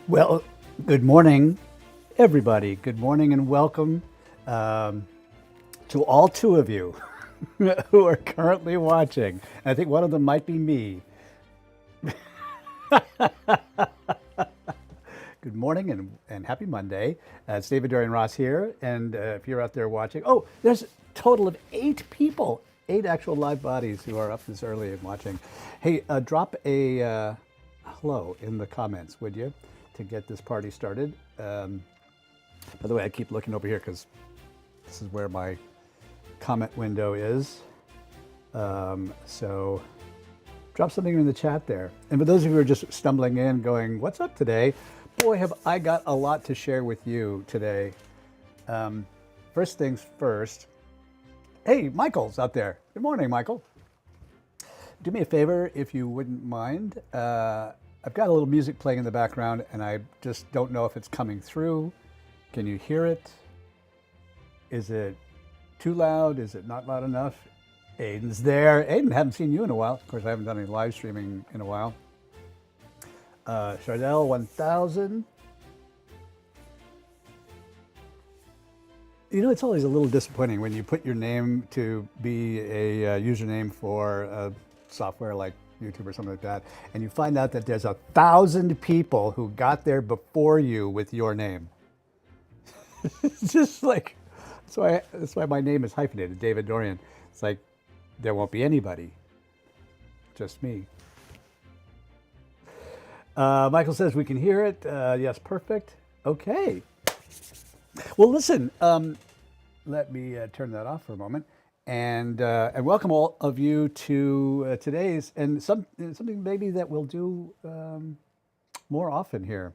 Well, good morning, everybody. Good morning and welcome um, to all two of you who are currently watching. I think one of them might be me. Good morning and happy Monday. It's David-Dorian Ross here. And if you're out there watching, oh, there's a total of 8 people, 8 actual live bodies who are up this early and watching. Hey, drop a hello in the comments, would you, to get this party started. By the way, I keep looking over here because this is where my comment window is. So drop something in the chat there. And for those of you who are just stumbling in going, what's up today? Boy, have I got a lot to share with you today. First things first. Hey, Michael's out there. Good morning, Michael. Do me a favor, if you wouldn't mind. I've got a little music playing in the background, and I just don't know if it's coming through. Can you hear it? Is it too loud? Is it not loud enough? Aiden's there. Aiden, haven't seen you in a while. Of course, I haven't done any live streaming in a while. Chardell 1000. You know, it's always a little disappointing when you put your name to be a username for software like YouTube or something like that, and you find out that there's 1,000 people who got there before you with your name. It's just like, that's why my name is hyphenated, David-Dorian. It's like, there won't be anybody, just me. Michael says we can hear it. Yes, perfect. Okay. Well, listen, let me turn that off for a moment. And welcome all of you to today's, and something maybe that we'll do more often here.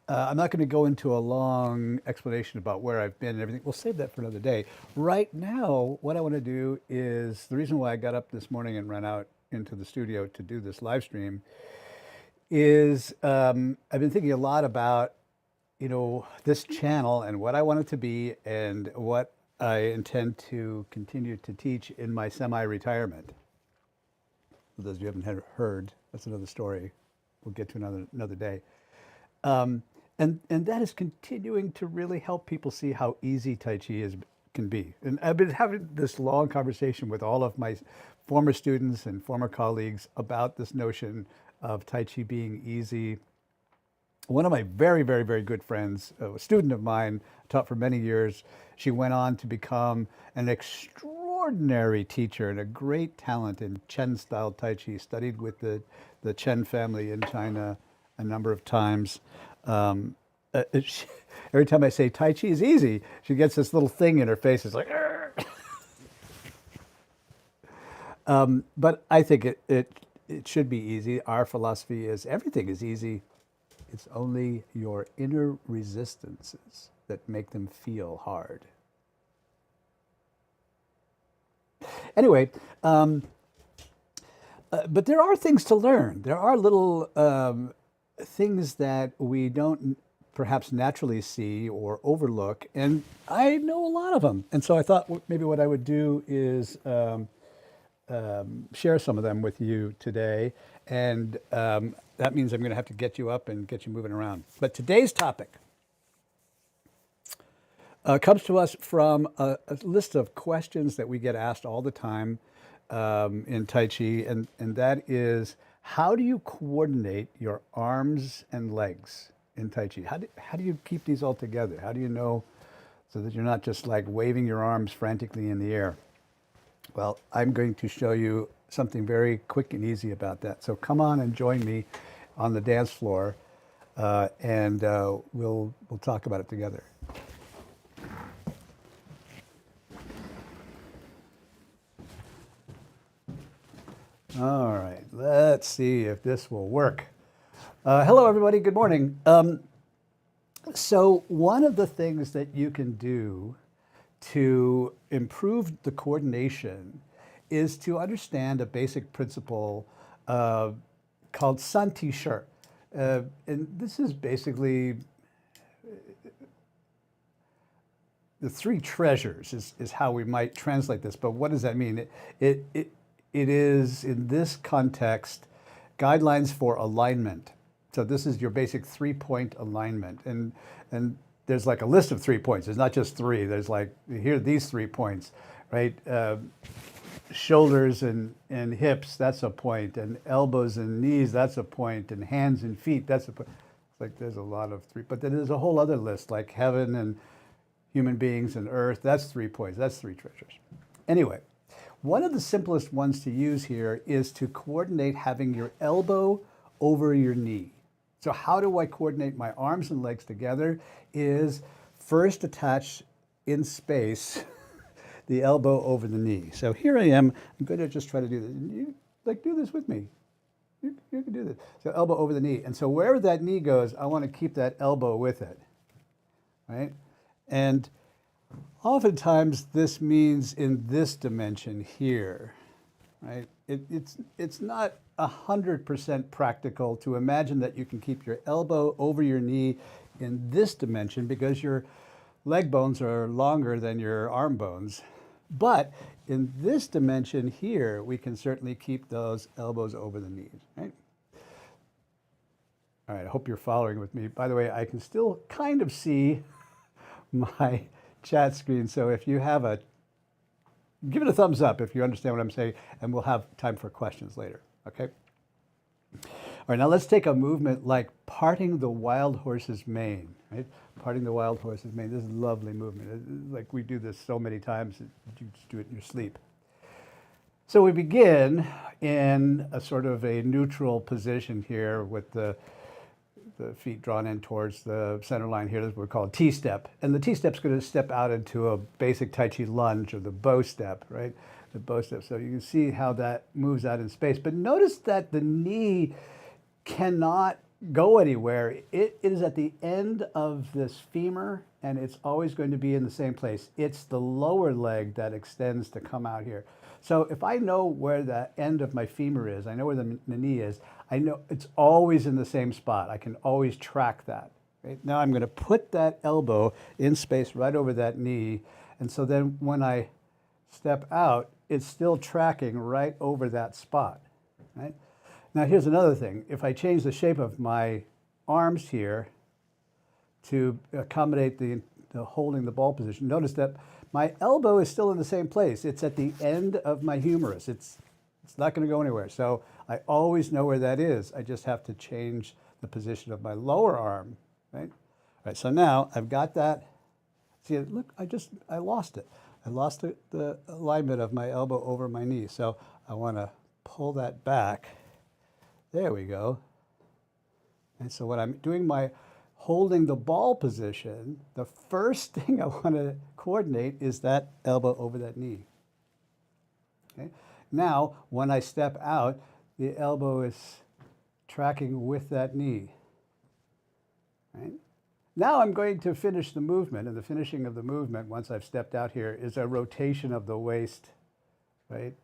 I'm not going to go into a long explanation about where I've been and everything. We'll save that for another day. Right now, what I want to do is, the reason why I got up this morning and ran out into the studio to do this live stream is I've been thinking a lot about, this channel and what I want it to be and what I intend to continue to teach in my semi-retirement. For those of you who haven't heard, that's another story. We'll get to another day. And that is continuing to really help people see how easy Tai Chi can be. And I've been having this long conversation with all of my former students and former colleagues about this notion of Tai Chi being easy. One of my very, very, very good friends, a student of mine, taught for many years. She went on to become an extraordinary teacher and a great talent in Chen-style Tai Chi. Studied with the Chen family in China a number of times. Every time I say Tai Chi is easy, she gets this little thing in her face. It's like, but I think it should be easy. Our philosophy is everything is easy. It's only your inner resistances that make them feel hard. Anyway, but there are things to learn. There are little things that we don't perhaps naturally see or overlook, and I know a lot of them. And so I thought maybe what I would do is share some of them with you today, and that means I'm going to have to get you up and get you moving around. But today's topic comes to us from a list of questions that we get asked all the time in Tai Chi, and that is, how do you coordinate your arms and legs in Tai Chi? How do you keep these all together? How do you know so that you're not just like waving your arms frantically in the air? Well, I'm going to show you something very quick and easy about that. So come on and join me on the dance floor, and we'll talk about it together. All right, let's see if this will work. Hello, everybody. Good morning. So one of the things that you can do to improve the coordination is to understand a basic principle called Santi Shi. And this is basically the three treasures is how we might translate this. But what does that mean? It is, in this context, guidelines for alignment, So this is your basic 3-point alignment. And there's like a list of 3 points. There's not just three. There's like, here are these 3 points, right? Shoulders and hips, that's a point. And elbows and knees, that's a point. And hands and feet, that's a point. It's like there's a lot of 3. But then there's a whole other list, like heaven and human beings and earth. That's 3 points. That's 3 treasures. Anyway, one of the simplest ones to use here is to coordinate having your elbow over your knee. So how do I coordinate my arms and legs together? Is first attach in space the elbow over the knee. So here I am. I'm going to just try to do this. You do this with me. You can do this. So elbow over the knee. And so wherever that knee goes, I want to keep that elbow with it, right? And oftentimes this means in this dimension here, right? It's not 100% practical to imagine that you can keep your elbow over your knee in this dimension because your leg bones are longer than your arm bones. But in this dimension here, we can certainly keep those elbows over the knees, right? All right, I hope you're following with me. By the way, I can still kind of see my chat screen. So if you have give it a thumbs up if you understand what I'm saying, and we'll have time for questions later, okay? All right, now let's take a movement like parting the wild horse's mane, right? Parting the wild horse's mane. This is a lovely movement. It's like we do this so many times, you just do it in your sleep. So we begin in a sort of a neutral position here with the feet drawn in towards the center line here. This is what we call a T-step. And the T-step's going to step out into a basic Tai Chi lunge, or the bow step, right? The bow step. So you can see how that moves out in space. But notice that the knee cannot go anywhere. It is at the end of this femur, and it's always going to be in the same place. It's the lower leg that extends to come out here. So if I know where the end of my femur is, I know where the knee is, I know it's always in the same spot. I can always track that. Right? Now I'm going to put that elbow in space right over that knee. And so then when I step out, it's still tracking right over that spot. Right? Now here's another thing. If I change the shape of my arms here to accommodate the holding the ball position, notice that my elbow is still in the same place. It's at the end of my humerus. It's not going to go anywhere. So I always know where that is. I just have to change the position of my lower arm, right? All right, so now I've got that. See, look, I lost it. I lost the alignment of my elbow over my knee. So I want to pull that back. There we go. And so when I'm doing my holding the ball position, the first thing I want to coordinate is that elbow over that knee. Okay? Now, when I step out, the elbow is tracking with that knee. Right? Now I'm going to finish the movement, and the finishing of the movement, once I've stepped out here, is a rotation of the waist, right?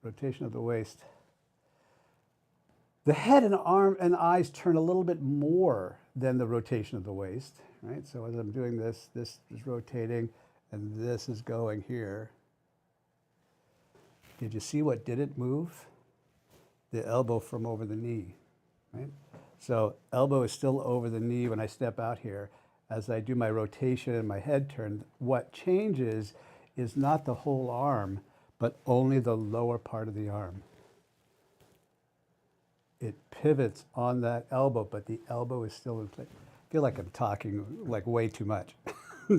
Rotation of the waist. The head and arm and eyes turn a little bit more than the rotation of the waist, right? So as I'm doing this, this is rotating, and this is going here. Did you see what didn't move? The elbow from over the knee, right? So elbow is still over the knee when I step out here. As I do my rotation and my head turn, what changes is not the whole arm, but only the lower part of the arm. It pivots on that elbow, but the elbow is still in place. I feel like I'm talking like way too much,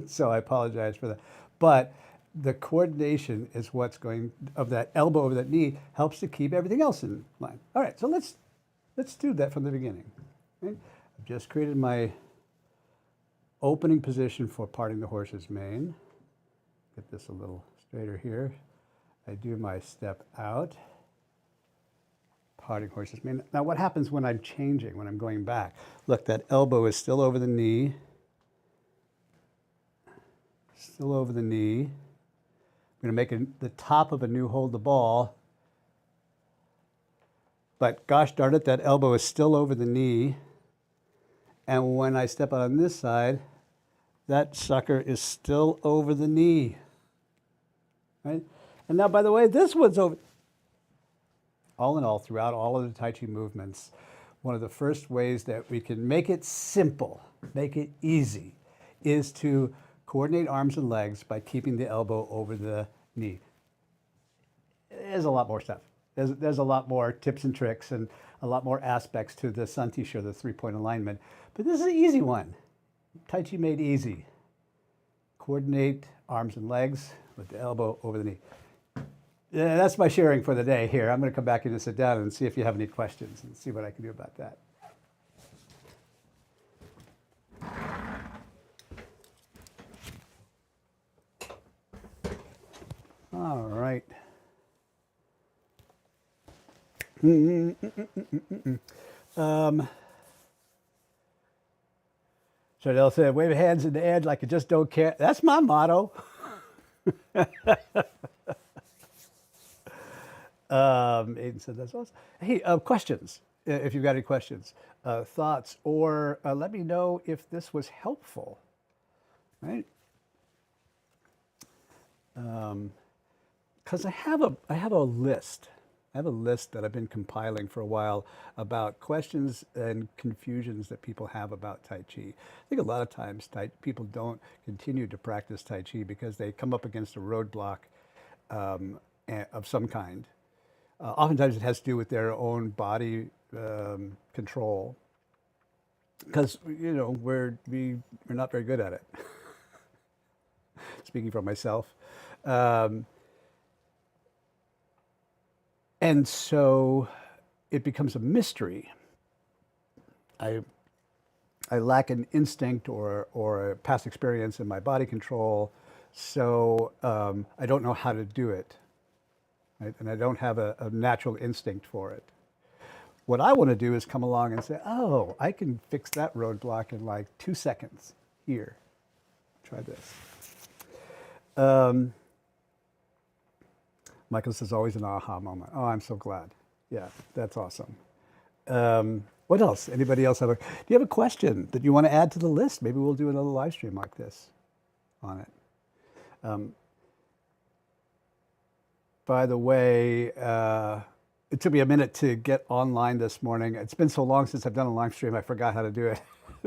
so I apologize for that. But the coordination is what's going, of that elbow over that knee, helps to keep everything else in line. All right, so let's do that from the beginning. Okay? I've just created my opening position for parting the horse's mane. Get this a little straighter here. I do my step out, parting horse's mane. Now what happens when I'm changing, when I'm going back? Look, that elbow is still over the knee. Still over the knee. I'm going to make the top of a new hold the ball. But gosh darn it, that elbow is still over the knee. And when I step out on this side, that sucker is still over the knee. Right? And now, by the way, this one's over. All in all, throughout all of the Tai Chi movements, one of the first ways that we can make it simple, make it easy, is to coordinate arms and legs by keeping the elbow over the knee. There's a lot more stuff. There's a lot more tips and tricks and a lot more aspects to the Sun T-shirt, the three-point alignment. But this is an easy one. Tai Chi made easy. Coordinate arms and legs with the elbow over the knee. Yeah, that's my sharing for the day here. I'm going to come back and sit down and see if you have any questions and see what I can do about that. All right. So they'll say, wave your hands in the air like you just don't care. That's my motto. Aiden said that's awesome. Hey, questions, if you've got any questions, thoughts, or let me know if this was helpful, right? Because I have a list. I have a list that I've been compiling for a while about questions and confusions that people have about Tai Chi. I think a lot of times people don't continue to practice Tai Chi because they come up against a roadblock of some kind. Oftentimes it has to do with their own body control, because we're not very good at it. Speaking for myself. And so it becomes a mystery. I lack an instinct or a past experience in my body control, so I don't know how to do it, right? And I don't have a natural instinct for it. What I want to do is come along and say, oh, I can fix that roadblock in like 2 seconds. Here, try this. Michael says, always an aha moment. Oh, I'm so glad. Yeah, that's awesome. What else? Anybody else do you have a question that you want to add to the list? Maybe we'll do another live stream like this on it. By the way, it took me a minute to get online this morning. It's been so long since I've done a live stream, I forgot how to do it.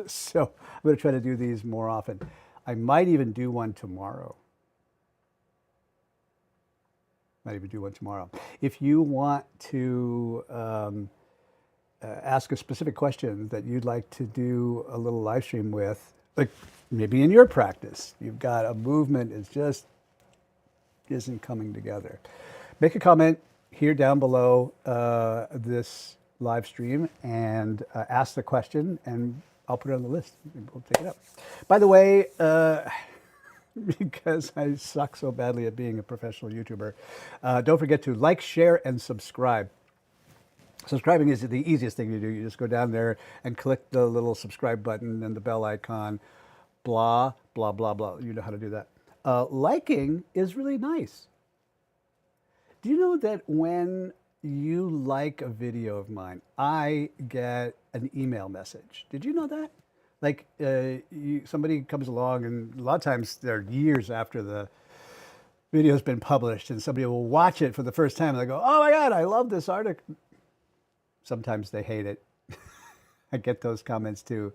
So I'm going to try to do these more often. I might even do one tomorrow. If you want to ask a specific question that you'd like to do a little live stream with, like maybe in your practice, you've got a movement that just isn't coming together, make a comment here down below this live stream and ask the question, and I'll put it on the list and we'll take it up. By the way, because I suck so badly at being a professional YouTuber, don't forget to like, share, and subscribe. Subscribing is the easiest thing to do. You just go down there and click the little subscribe button and the bell icon, blah, blah, blah, blah. You know how to do that. Liking is really nice. Do you know that when you like a video of mine, I get an email message? Did you know that? Like somebody comes along, and a lot of times they're years after the video's been published, and somebody will watch it for the first time and they go, oh my God, I love this article. Sometimes they hate it. I get those comments too,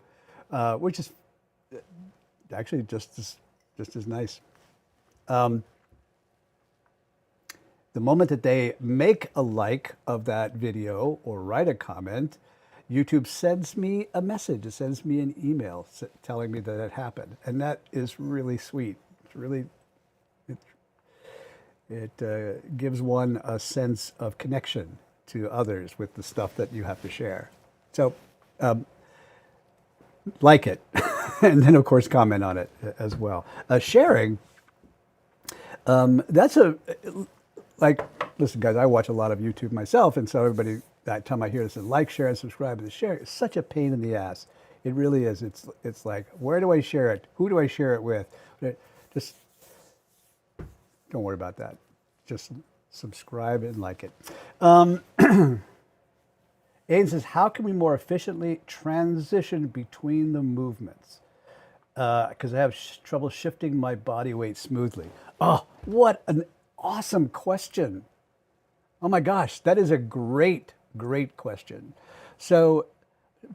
which is actually just as nice. The moment that they make a like of that video or write a comment, YouTube sends me a message. It sends me an email telling me that it happened, and that is really sweet. It's really, it gives one a sense of connection to others with the stuff that you have to share. So, like it, and then of course comment on it as well. Sharing. That's listen, guys. I watch a lot of YouTube myself, and so everybody. That time I hear this, like, share, and subscribe, and the share is such a pain in the ass. It really is. It's like, where do I share it? Who do I share it with? Just don't worry about that. Just subscribe and like it. Aiden says, how can we more efficiently transition between the movements? Because I have trouble shifting my body weight smoothly. Oh, what an awesome question. Oh my gosh, that is a great question. So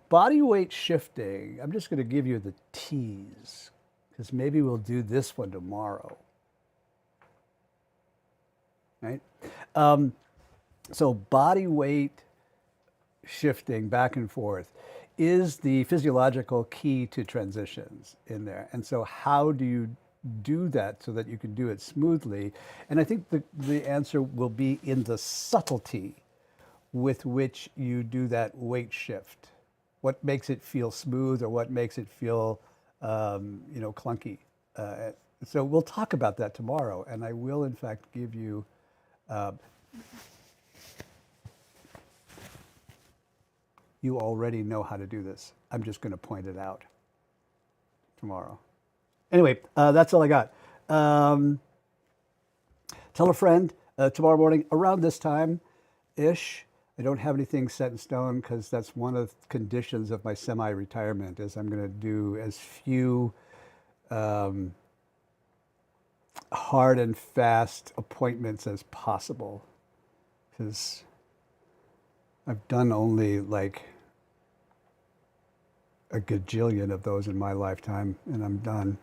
body weight shifting. I'm just going to give you the tease because maybe we'll do this one tomorrow. Right? Um, so body weight shifting back and forth is the physiological key to transitions in there. And so how do you do that so that you can do it smoothly? And I think the answer will be in the subtlety with which you do that weight shift. What makes it feel smooth or what makes it feel, clunky. So we'll talk about that tomorrow. And I will, in fact, give you you already know how to do this. I'm just going to point it out tomorrow. Anyway, that's all I got. Tell a friend tomorrow morning around this time-ish. I don't have anything set in stone because that's one of the conditions of my semi-retirement is I'm going to do as few hard and fast appointments as possible because I've done only like a gajillion of those in my lifetime, and I'm done.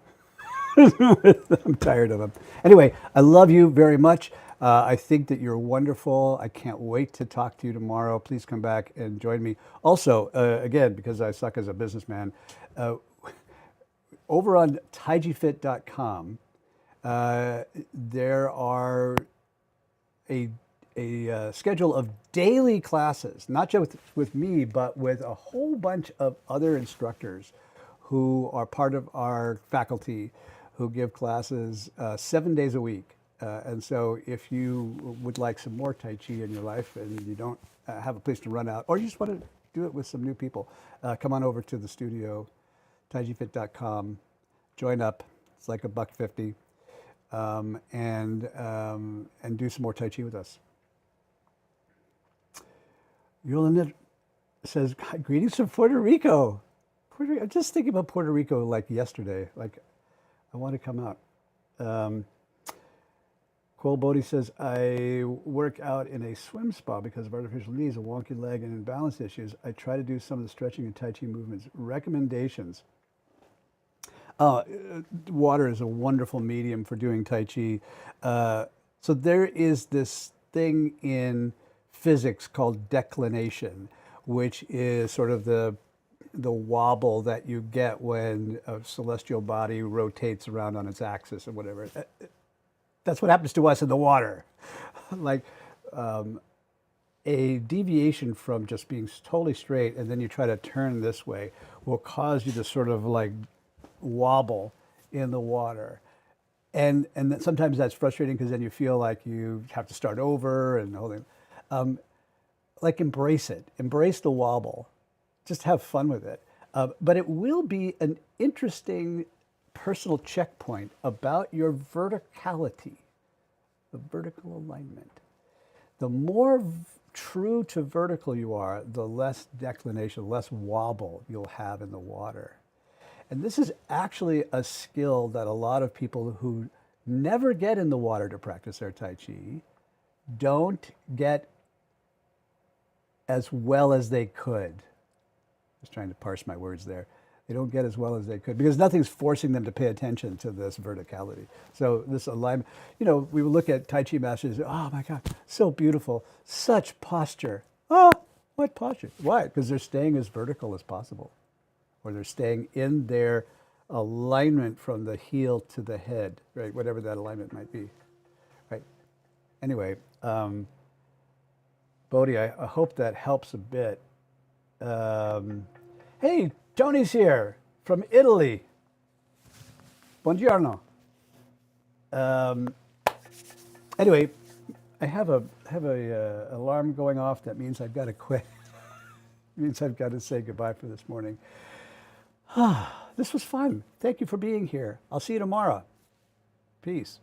I'm tired of them. Anyway, I love you very much. I think that you're wonderful. I can't wait to talk to you tomorrow. Please come back and join me. Also, again, because I suck as a businessman, over on taijifit.com, there are a schedule of daily classes, not just with me, but with a whole bunch of other instructors who are part of our faculty who give classes 7 days a week. And so if you would like some more Tai Chi in your life and you don't have a place to run out, or you just want to do it with some new people, come on over to the studio, taijifit.com, join up. It's like $1.50, and do some more Tai Chi with us. Yolanda says, greetings from Puerto Rico. I'm just thinking about Puerto Rico like yesterday. Like, I want to come out. Quoll Bodie says, I work out in a swim spa because of artificial knees, a wonky leg, and imbalance issues. I try to do some of the stretching and Tai Chi movements. Recommendations. Water is a wonderful medium for doing Tai Chi. So there is this thing in physics called declination, which is sort of the wobble that you get when a celestial body rotates around on its axis or whatever. That's what happens to us in the water. Like a deviation from just being totally straight and then you try to turn this way will cause you to sort of like wobble in the water. And sometimes that's frustrating because then you feel like you have to start over and the whole thing. Like embrace it. Embrace the wobble. Just have fun with it. But it will be an interesting personal checkpoint about your verticality, the vertical alignment. The more true to vertical you are, the less declination, less wobble you'll have in the water. And this is actually a skill that a lot of people who never get in the water to practice their Tai Chi don't get as well as they could. Just trying to parse my words there. They don't get as well as they could because nothing's forcing them to pay attention to this verticality. So this alignment, we would look at Tai Chi masters, oh my God, so beautiful, such posture. Oh, what posture? Why? Because they're staying as vertical as possible, or they're staying in their alignment from the heel to the head, right? Whatever that alignment might be, right? Anyway, Bodhi, I hope that helps a bit. Hey, Tony's here from Italy. Buongiorno. Anyway, I have a alarm going off. That means I've got to quit. Means I've got to say goodbye for this morning. This was fun. Thank you for being here. I'll see you tomorrow. Peace.